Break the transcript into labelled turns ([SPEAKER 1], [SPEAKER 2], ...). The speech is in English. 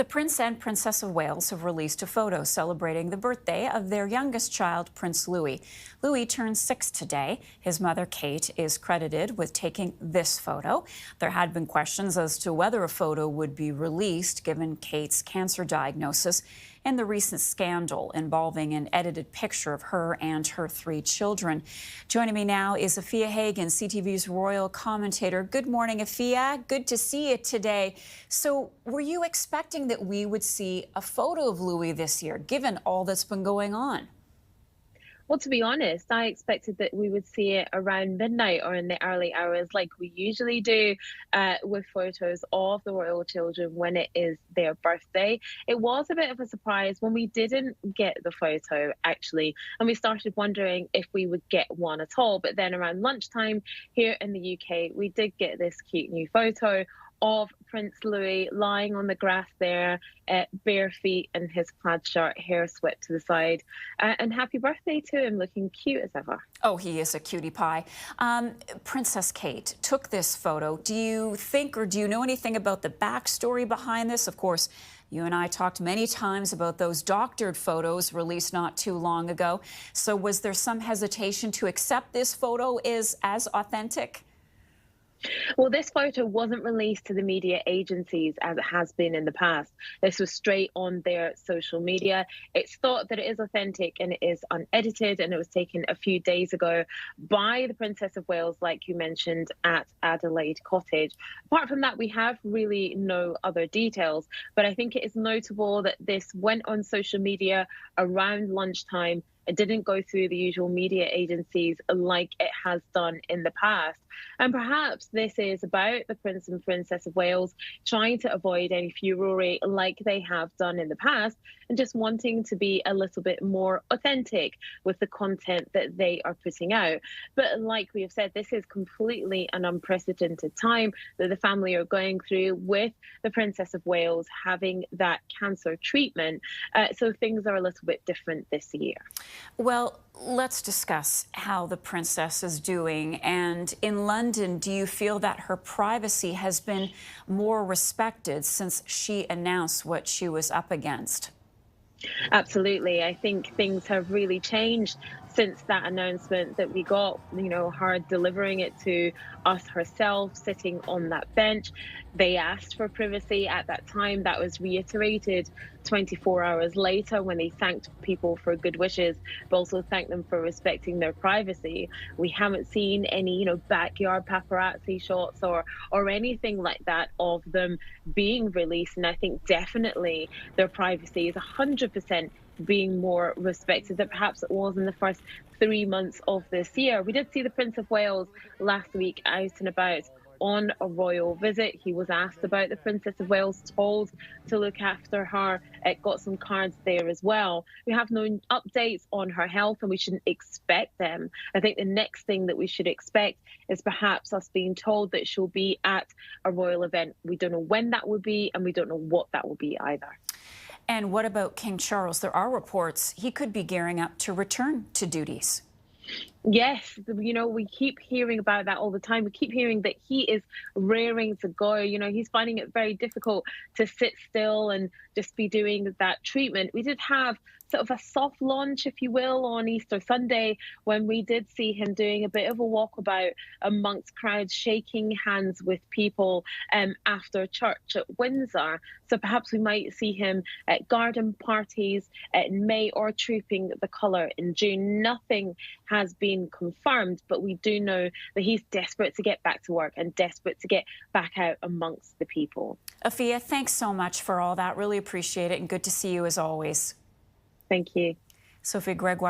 [SPEAKER 1] The Prince and Princess of Wales have released a photo celebrating the birthday of their youngest child, Prince Louis. Louis turned 6 today. His mother, Kate, is credited with taking this photo. There had been questions as to whether a photo would be released given Kate's cancer diagnosis and the recent scandal involving an edited picture of her and her 3 children. Joining me now is Afia Hagen, CTV's royal commentator. Good morning, Afia. Good to see you today. So were you expecting that we would see a photo of Louis this year, given all that's been going on?
[SPEAKER 2] Well, to be honest, I expected that we would see it around midnight or in the early hours like we usually do with photos of the royal children when it is their birthday. It was a bit of a surprise when we didn't get the photo, actually, and we started wondering if we would get one at all. But then around lunchtime here in the UK, we did get this cute new photo of Prince Louis lying on the grass there, bare feet in his plaid shirt, hair swept to the side. And happy birthday to him, looking cute as ever.
[SPEAKER 1] Oh, he is a cutie pie. Princess Kate took this photo. Do you think or do you know anything about the backstory behind this? Of course, you and I talked many times about those doctored photos released not too long ago. So was there some hesitation to accept this photo as authentic?
[SPEAKER 2] Well, this photo wasn't released to the media agencies as it has been in the past. This was straight on their social media. It's thought that it is authentic and it is unedited, and it was taken a few days ago by the Princess of Wales, like you mentioned, at Adelaide Cottage. Apart from that, we have really no other details, but I think it is notable that this went on social media around lunchtime. It didn't go through the usual media agencies like it has done in the past. And perhaps this is about the Prince and Princess of Wales trying to avoid any furore like they have done in the past and just wanting to be a little bit more authentic with the content that they are putting out. But like we have said, this is completely an unprecedented time that the family are going through with the Princess of Wales having that cancer treatment. So things are a little bit different this year.
[SPEAKER 1] Well, let's discuss how the princess is doing. And in London, do you feel that her privacy has been more respected since she announced what she was up against?
[SPEAKER 2] Absolutely. I think things have really changed since that announcement that we got, her delivering it to us herself, sitting on that bench. They asked for privacy at that time. That was reiterated 24 hours later when they thanked people for good wishes, but also thanked them for respecting their privacy. We haven't seen any, backyard paparazzi shots or anything like that of them being released. And I think definitely their privacy is 100% being more respected than perhaps it was in the first 3 months of this year. We did see the Prince of Wales last week out and about on a royal visit. He was asked about the Princess of Wales, told to look after her. It got some cards there as well. We have no updates on her health and we shouldn't expect them. I think the next thing that we should expect is perhaps us being told that she'll be at a royal event. We don't know when that will be and we don't know what that will be either.
[SPEAKER 1] And what about King Charles? There are reports he could be gearing up to return to duties.
[SPEAKER 2] Yes, we keep hearing about that all the time. We keep hearing that he is raring to go. He's finding it very difficult to sit still and just be doing that treatment. We did have sort of a soft launch, if you will, on Easter Sunday when we did see him doing a bit of a walkabout amongst crowds, shaking hands with people after church at Windsor. So perhaps we might see him at garden parties in May or trooping the colour in June. Nothing has been confirmed, but we do know that he's desperate to get back to work and desperate to get back out amongst the people.
[SPEAKER 1] Afia, thanks so much for all that. Really appreciate it and good to see you as always.
[SPEAKER 2] Thank you.
[SPEAKER 1] Sophie Gregoire.